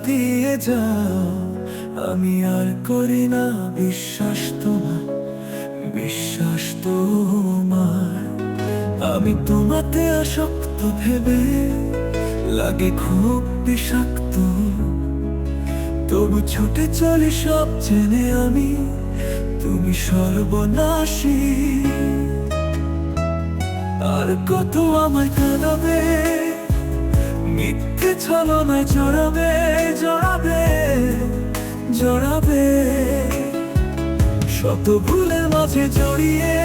দিয়ে যাও, আমি আর করি না বিশ্বাস তোমার, বিশ্বাস তোমার। আমি তোমাতে আসক্ত ভেবে লাগে খুব বিষাক্ত, তবু ছুটে চলি সব জেনে আমি তুমি সর্বনাশী। আর কত আমায় কাঁদাবে, মিথ্যে ছলনায় জড়াবে জড়াবে জড়াবে, শত ভুলের মাঝে জড়িয়ে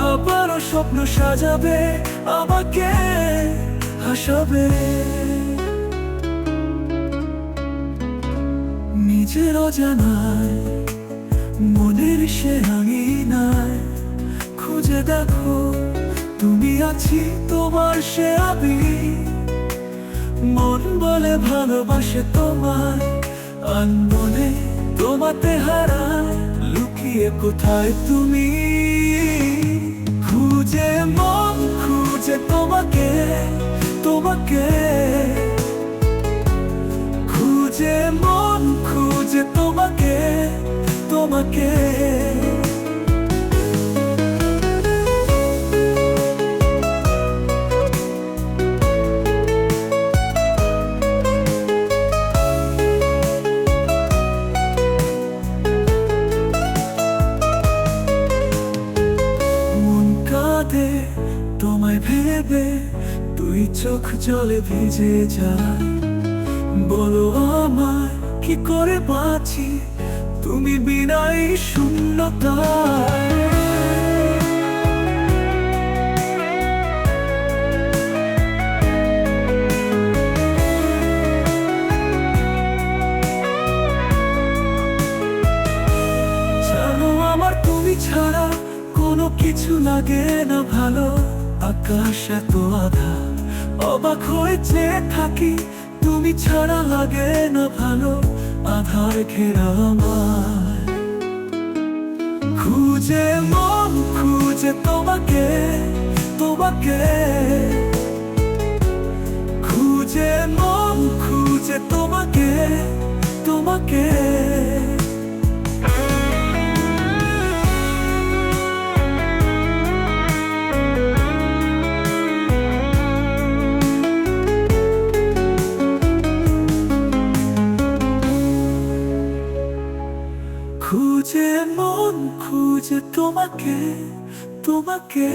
আবারও স্বপ্ন সাজাবে, আমাকে হাসাবে। নিজের অজানায় মনের সে আঙিনায় খুঁজে দেখো, তুমি আছি তোমার সে আমি। মন বলে ভালোবাসে তোমায়, আনমনে তোমাতে হারায়, লুকিয়ে কোথায় তুমি। খুঁজে মন খুঁজে তোমাকে, তোমাকে খুঁজে মন খুঁজে তোমাকে, তোমাকে। তোমায় ভেবে তুই চোখ জলে ভিজে যায়, বলো আমায় কি করে বাঁচি তুমি বিনাই শূন্যতায়। জানো আমার তুমি ছাড়া কোনো কিছু লাগে না ভালো, আকাশ এত আধা অবাক হয়ে চেয়ে থাকি, তুমি ছাড়া লাগে না ভালো, আধার ঘেরা আমার। খুঁজে মন খুঁজে তোমাকে, তোমাকে খুঁজে মন খুঁজে তোমাকে, তোমাকে। খুঁজে মন খুঁজে তোমাকে, তোমাকে।